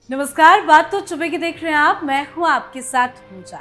नमस्कार, बात तो चुपे की देख रहे हैं आप। मैं हूं आपके साथ पूजा।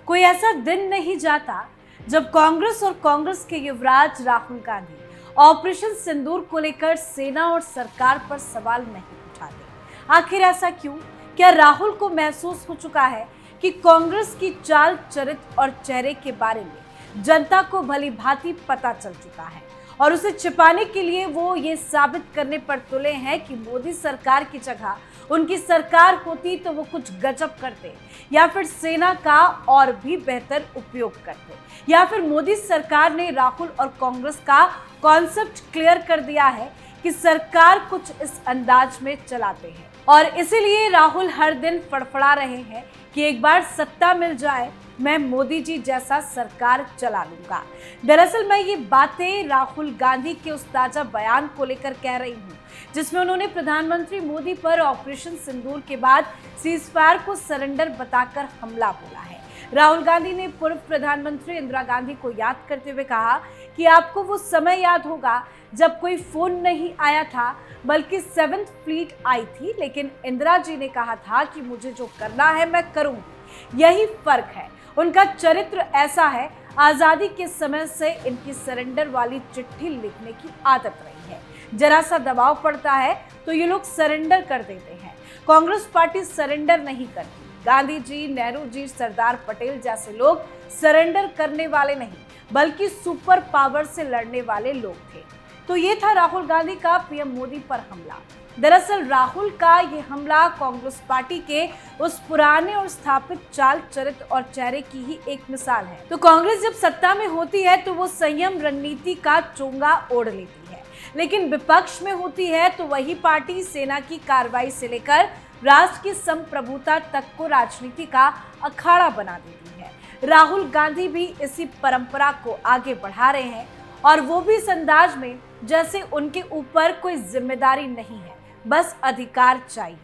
कोई ऐसा दिन नहीं जाता जब कांग्रेस और कांग्रेस के युवराज राहुल गांधी ऑपरेशन सिंदूर को लेकर सेना और सरकार पर सवाल नहीं उठाते। आखिर ऐसा क्यों? क्या राहुल को महसूस हो चुका है कि कांग्रेस की चाल, चरित्र और चेहरे के बारे में जनता को भली भांति पता चल चुका है और उसे छिपाने के लिए वो ये साबित करने पर तुले हैं कि मोदी सरकार की जगह उनकी सरकार होती तो वो कुछ गजब करते, या फिर सेना का और भी बेहतर उपयोग करते, या फिर मोदी सरकार ने राहुल और कांग्रेस का कॉन्सेप्ट क्लियर कर दिया है कि सरकार कुछ इस अंदाज में चलाते हैं और इसीलिए राहुल हर दिन फड़फड़ा रहे हैं कि एक बार सत्ता मिल जाए, मैं मोदी जी जैसा सरकार चला लूंगा। दरअसल मैं ये बातें राहुल गांधी के उस ताजा बयान को लेकर कह रही हूँ जिसमें उन्होंने प्रधानमंत्री मोदी पर ऑपरेशन सिंदूर के बाद सीजफायर को सरेंडर बताकर हमला बोला है। राहुल गांधी ने पूर्व प्रधानमंत्री इंदिरा गांधी को याद करते हुए कहा कि आपको वो समय याद होगा जब कोई फोन नहीं आया था, बल्कि 7th फ्लीट आई थी, लेकिन इंदिरा जी ने कहा था कि मुझे जो करना है मैं करूंगी। यही फर्क है, उनका चरित्र ऐसा है। आजादी के समय से इनकी सरेंडर वाली चिट्ठी लिखने की आदत रही है। जरा सा दबाव पड़ता है तो ये लोग सरेंडर कर देते हैं। कांग्रेस पार्टी सरेंडर नहीं करती। गांधी जी, नेहरू जी, सरदार पटेल जैसे लोग सरेंडर करने वाले नहीं, बल्कि सुपर पावर से लड़ने वाले लोग थे। तो ये था राहुल गांधी का पीएम मोदी पर हमला। दरअसल राहुल का ये हमला कांग्रेस पार्टी के उस पुराने और स्थापित चाल, चरित्र और चेहरे की ही एक मिसाल है। तो कांग्रेस जब सत्ता में होती है तो वो संयम रणनीति का चोंगा ओढ़ लेती है, लेकिन विपक्ष में होती है तो वही पार्टी सेना की कार्रवाई से लेकर राष्ट्र की संप्रभुता तक को राजनीति का अखाड़ा बना देती है। राहुल गांधी भी इसी परंपरा को आगे बढ़ा रहे हैं और वो भी इस अंदाज में जैसे उनके ऊपर कोई जिम्मेदारी नहीं है, बस अधिकार चाहिए।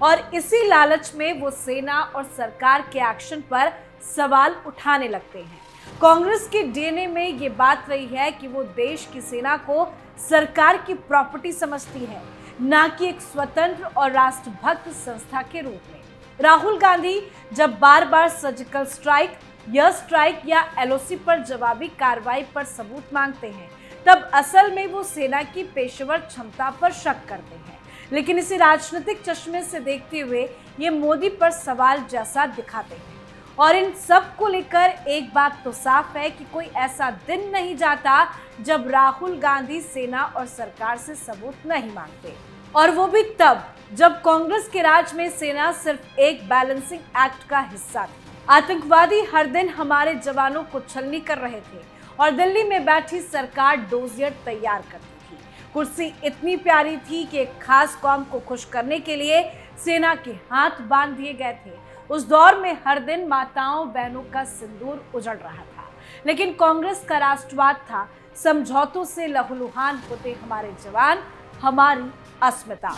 और इसी लालच में वो सेना और सरकार के एक्शन पर सवाल उठाने लगते हैं। कांग्रेस के डीएनए में ये बात रही है कि वो देश की सेना को सरकार की प्रॉपर्टी समझती है, ना कि एक स्वतंत्र और राष्ट्रभक्त संस्था के रूप में। राहुल गांधी जब बार बार सर्जिकल स्ट्राइक, एयर स्ट्राइक या एलओसी पर जवाबी कार्रवाई पर सबूत मांगते हैं, तब असल में वो सेना की पेशेवर क्षमता पर शक करते हैं। लेकिन इसे राजनीतिक चश्मे से देखते हुए ये मोदी पर सवाल जैसा दिखाते हैं। और इन सब को लेकर एक बात तो साफ है कि कोई ऐसा दिन नहीं जाता जब राहुल गांधी सेना और सरकार से सबूत नहीं मांगते, और वो भी तब जब कांग्रेस के राज में सेना सिर्फ एक बैलेंसिंग एक्ट का हिस्सा थी। आतंकवादी हर दिन हमारे जवानों को छलनी कर रहे थे और दिल्ली में बैठी सरकार डोजियर तैयार करती थी। कुर्सी इतनी प्यारी थी कि एक खास कौम को खुश करने के लिए सेना के हाथ बांध दिए गए थे। उस दौर में हर दिन माताओं बहनों का सिंदूर उजड़ रहा था, लेकिन कांग्रेस का राष्ट्रवाद था, समझौतों से लहूलुहान होते हमारे जवान, हमारी अस्मिता।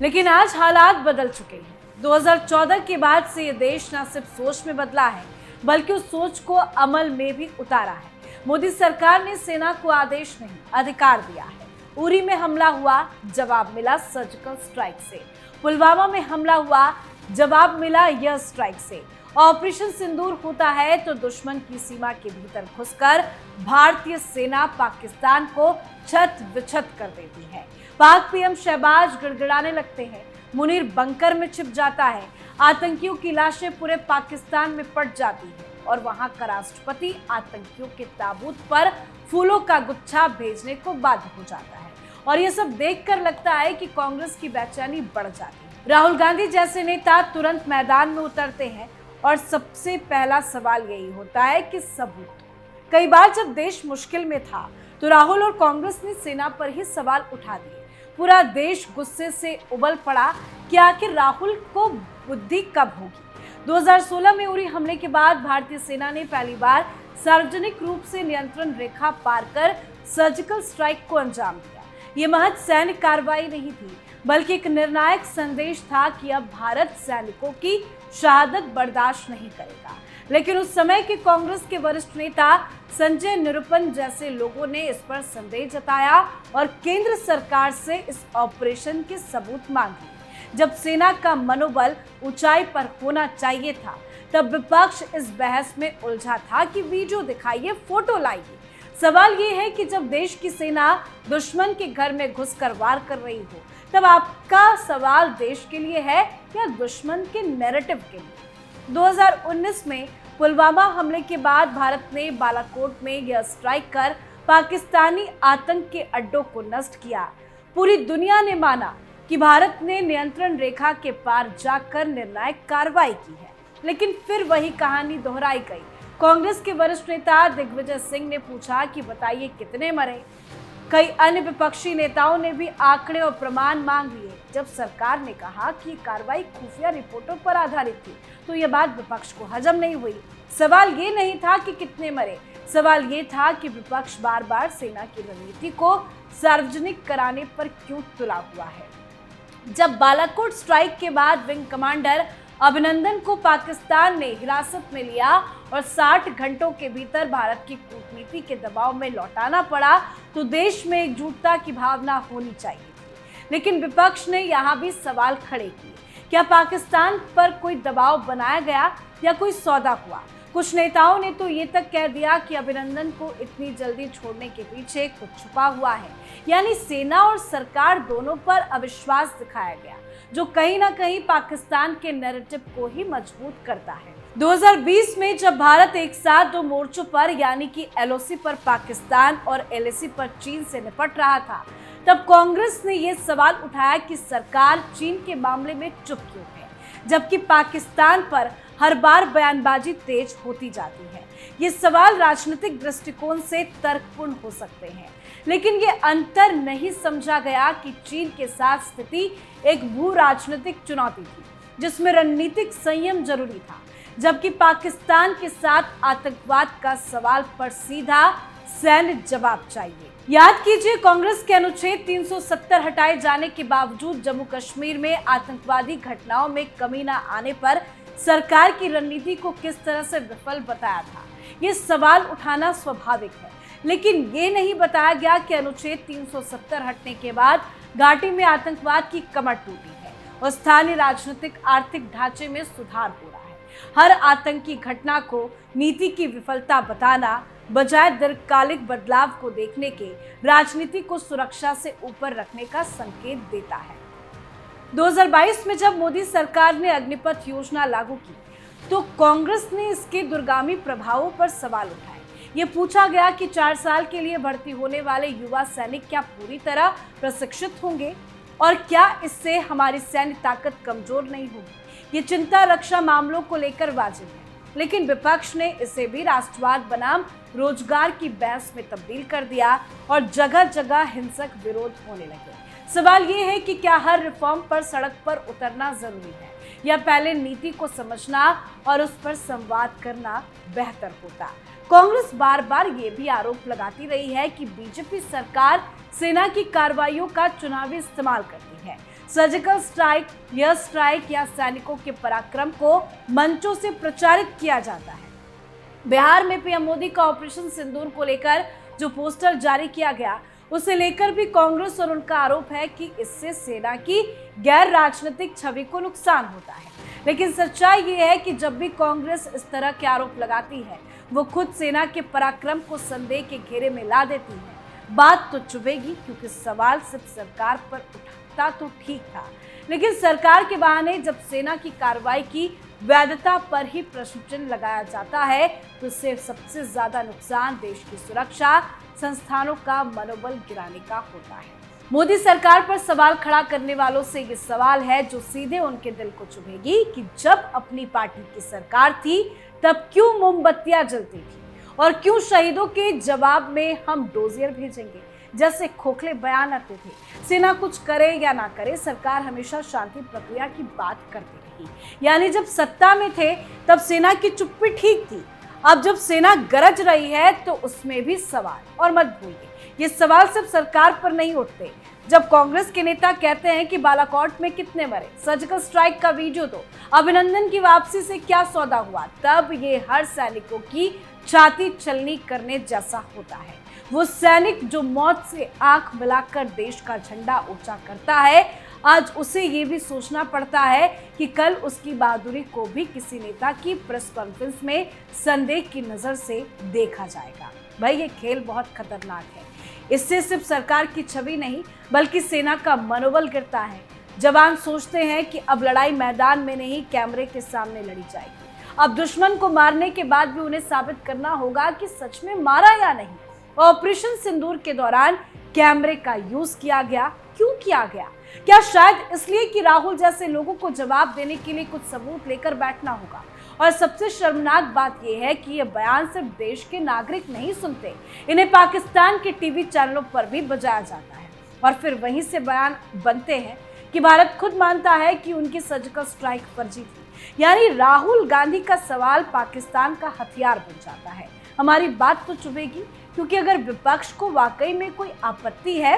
लेकिन आज हालात बदल चुके हैं। 2014 के बाद से ये देश न सिर्फ सोच में बदला है, बल्कि उस सोच को अमल में भी उतारा है। मोदी सरकार ने सेना को आदेश नहीं, अधिकार दिया है। उरी में हमला हुआ, जवाब मिला सर्जिकल स्ट्राइक से। पुलवामा में हमला हुआ, जवाब मिला एयर स्ट्राइक से। ऑपरेशन सिंदूर होता है तो दुश्मन की सीमा के भीतर घुसकर भारतीय सेना पाकिस्तान को छत विछत कर देती है। पाक पीएम शहबाज गिड़गिड़ाने लगते हैं, मुनीर बंकर में छिप जाता है, आतंकियों की लाशें पूरे पाकिस्तान में पड़ जाती है और वहां का राष्ट्रपति आतंकियों के ताबूत पर फूलों का गुच्छा भेजने को बाध्य हो जाता है। और ये सब देखकर लगता है कि कांग्रेस की बेचैनी बढ़ जाती है। राहुल गांधी जैसे नेता तुरंत मैदान में उतरते हैं और सबसे पहला सवाल यही होता है कि सबूत। कई बार जब देश मुश्किल में था तो राहुल और कांग्रेस ने सेना पर ही सवाल उठा दिए। पूरा देश गुस्से से उबल पड़ा कि आखिर राहुल को बुद्धि कब होगी। 2016 में उरी हमले के बाद भारतीय सेना ने पहली बार सार्वजनिक रूप से नियंत्रण रेखा पार कर सर्जिकल स्ट्राइक को अंजाम दिया। ये महज सैन्य कार्रवाई नहीं थी, बल्कि एक निर्णायक संदेश था कि अब भारत सैनिकों की शहादत बर्दाश्त नहीं करेगा। लेकिन उस समय के कांग्रेस के वरिष्ठ नेता संजय निरुपम जैसे लोगों ने इस पर संदेह जताया और केंद्र सरकार से इस ऑपरेशन के सबूत मांगे। जब सेना का मनोबल ऊंचाई पर होना चाहिए था, तब विपक्ष इस बहस में उलझा था कि वीडियो दिखाइए, फोटो लाइए। सवाल ये है कि जब देश की सेना दुश्मन के घर में घुसकर वार कर रही हो, तब आपका सवाल देश के लिए है या दुश्मन के नैरेटिव के लिए? 2019 में पुलवामा हमले के बाद भारत ने बालाकोट में एयर स्ट्राइक कर पाकिस्तानी आतंक के अड्डों को नष्ट किया। पूरी दुनिया ने माना कि भारत ने नियंत्रण रेखा के पार जाकर निर्णायक कार्रवाई की है, लेकिन फिर वही कहानी दोहराई गई। कांग्रेस के वरिष्ठ नेता दिग्विजय सिंह ने पूछा कि बताइए कितने मरे। कई अन्य विपक्षी नेताओं ने भी आंकड़े और प्रमाण मांग लिए। जब सरकार ने कहा कि कार्रवाई खुफिया रिपोर्टों पर आधारित थी, तो यह बात विपक्ष को हजम नहीं हुई। सवाल ये नहीं था कि कितने मरे, सवाल ये था कि विपक्ष बार बार सेना की रणनीति को सार्वजनिक कराने पर क्यों तुला हुआ है। जब बालाकोट स्ट्राइक के बाद विंग कमांडर अभिनंदन को पाकिस्तान ने हिरासत में लिया और 60 घंटों के भीतर भारत की कूटनीति के दबाव में लौटाना पड़ा, तो देश में एकजुटता की भावना होनी चाहिए थी। लेकिन विपक्ष ने यहाँ भी सवाल खड़े किए। क्या पाकिस्तान पर कोई दबाव बनाया गया या कोई सौदा हुआ? कुछ नेताओं ने तो ये तक कह दिया कि अभिनंदन को इतनी जल्दी छोड़ने के पीछे कुछ छुपा हुआ है, यानी सेना और सरकार दोनों पर अविश्वास दिखाया गया, जो कहीं ना कहीं पाकिस्तान के नैरेटिव को ही मजबूत करता है। 2020 में जब भारत एक साथ दो मोर्चों पर यानी कि एलओसी पर पाकिस्तान और एलएसी पर चीन से निपट रहा था, तब कांग्रेस ने यह सवाल उठाया कि सरकार चीन के मामले में चुप क्यों है, जबकि पाकिस्तान पर हर बार बयानबाजी तेज होती जाती है। ये सवाल राजनीतिक दृष्टिकोण से तर्कपूर्ण हो सकते हैं, लेकिन ये अंतर नहीं समझा गया कि चीन के साथ स्थिति एक भू राजनीतिक चुनौती थी, जिसमें रणनीतिक संयम जरूरी था, जबकि पाकिस्तान के साथ आतंकवाद का सवाल पर सीधा सैन्य जवाब चाहिए। याद कीजिए, कांग्रेस के अनुच्छेद 370 हटाए जाने के बावजूद जम्मू कश्मीर में आतंकवादी घटनाओं में कमी न आने पर सरकार की रणनीति को किस तरह से विफल बताया था। ये सवाल उठाना स्वाभाविक है, लेकिन ये नहीं बताया गया कि अनुच्छेद 370 हटने के बाद घाटी में आतंकवाद की कमर टूटी है और स्थानीय राजनीतिक आर्थिक ढांचे में सुधार हो रहा है। हर आतंकी घटना को नीति की विफलता बताना बजाय दीर्घकालिक बदलाव को देखने के राजनीति को सुरक्षा से ऊपर रखने का संकेत देता है। 2022 में जब मोदी सरकार ने अग्निपथ योजना लागू की, तो कांग्रेस ने इसके दूरगामी प्रभावों पर सवाल उठाए। ये पूछा गया कि 4 साल के लिए भर्ती होने वाले युवा सैनिक क्या पूरी तरह प्रशिक्षित होंगे और क्या इससे हमारी सैन्य ताकत कमजोर नहीं होगी। ये चिंता रक्षा मामलों को लेकर वाजिब है, लेकिन विपक्ष ने इसे भी राष्ट्रवाद बनाम रोजगार की बहस में तब्दील कर दिया और जगह जगह हिंसक विरोध होने लगे। सवाल ये है कि क्या हर रिफॉर्म पर सड़क पर उतरना जरूरी है या पहले नीति को समझना और उस पर संवाद करना बेहतर होता। कांग्रेस बार बार ये भी आरोप लगाती रही है कि बीजेपी सरकार सेना की कार्रवाइयों का चुनावी इस्तेमाल करती है। सर्जिकल स्ट्राइक, एयर स्ट्राइक या सैनिकों के पराक्रम को मंचों से प्रचारित किया जाता है। बिहार में पीएम मोदी का ऑपरेशन सिंदूर को लेकर जो पोस्टर जारी किया गया, उसे लेकर भी कांग्रेस और उनका आरोप है कि इससे सेना की गैर राजनीतिक छवि को नुकसान होता है। लेकिन सच्चाई ये है कि जब भी कांग्रेस इस तरह के आरोप लगाती है, वो खुद सेना के पराक्रम को संदेह के घेरे में ला देती है। बात तो चुभेगी, क्योंकि सवाल सिर्फ सरकार पर उठाता तो ठीक था, लेकिन सरकार के बहाने जब सेना की कार्रवाई की वैधता पर ही प्रश्न चिन्ह लगाया जाता है, तो इससे सबसे ज्यादा नुकसान देश की सुरक्षा संस्थानों का मनोबल गिराने का होता है। मोदी सरकार पर सवाल खड़ा करने वालों से ये सवाल है जो सीधे उनके दिल को चुभेगी कि जब अपनी पार्टी की सरकार थी, तब क्यों मोमबत्तियां जलती थी और क्यों शहीदों के जवाब में हम डोजियर भेजेंगे जैसे खोखले बयान आते थे। सेना कुछ करे या ना करे, सरकार हमेशा शांति प्रक्रिया की बात करती रही। यानी जब सत्ता में थे तब सेना की चुप्पी ठीक थी, अब जब सेना गरज रही है तो उसमें भी सवाल। और मत भूलिए, ये सवाल सिर्फ सरकार पर नहीं उठते। जब कांग्रेस के नेता कहते हैं कि बालाकोट में कितने मरे, सर्जिकल स्ट्राइक का वीडियो दो, अभिनंदन की वापसी से क्या सौदा हुआ, तब ये हर सैनिकों की छाती छलनी करने जैसा होता है। वो सैनिक जो मौत से आंख मिलाकर देश का झंडा ऊंचा करता है, आज उसे ये भी सोचना पड़ता है कि कल उसकी बहादुरी को भी किसी नेता की प्रेस कॉन्फ्रेंस में संदेह की नजर से देखा जाएगा। भाई ये खेल बहुत खतरनाक है। इससे सिर्फ सरकार की छवि नहीं बल्कि सेना का मनोबल गिरता है। जवान सोचते हैं कि अब लड़ाई मैदान में नहीं कैमरे के सामने लड़ी जाएगी। अब दुश्मन को मारने के बाद भी उन्हें साबित करना होगा कि सच में मारा या नहीं। ऑपरेशन सिंदूर के दौरान कैमरे का यूज किया गया, क्यों किया गया? क्या शायद इसलिए कि राहुल जैसे लोगों को जवाब देने के लिए कुछ सबूत लेकर बैठना होगा। और सबसे शर्मनाक बात यह है कि ये बयान सिर्फ देश के नागरिक नहीं सुनते, इन्हें पाकिस्तान के टीवी चैनलों पर भी बजाया जाता है और फिर वहीं से बयान बनते हैं कि भारत खुद मानता है कि उनकी सर्जिकल स्ट्राइक फर्जी थी। यानी राहुल गांधी का सवाल पाकिस्तान का हथियार बन जाता है। हमारी बात तो चुभेगी, क्योंकि अगर विपक्ष को वाकई में कोई आपत्ति है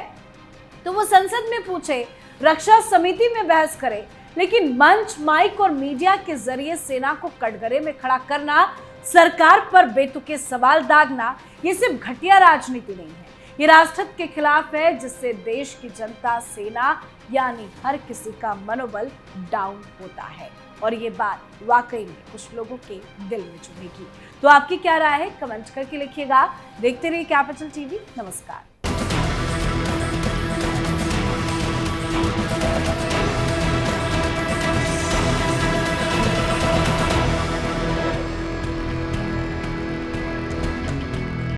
तो वो संसद में पूछे, रक्षा समिति में बहस करे, लेकिन मंच, माइक और मीडिया के जरिए सेना को कटघरे में खड़ा करना, सरकार पर बेतुके सवाल दागना, ये सिर्फ घटिया राजनीति नहीं है, ये राष्ट्रहित के खिलाफ है, जिससे देश की जनता, सेना यानी हर किसी का मनोबल डाउन होता है। और ये बात वाकई में कुछ लोगों के दिल में चुभेगी। तो आपकी क्या राय है? कमेंट करके लिखिएगा। देखते रहिए कैपिटल टीवी। नमस्कार।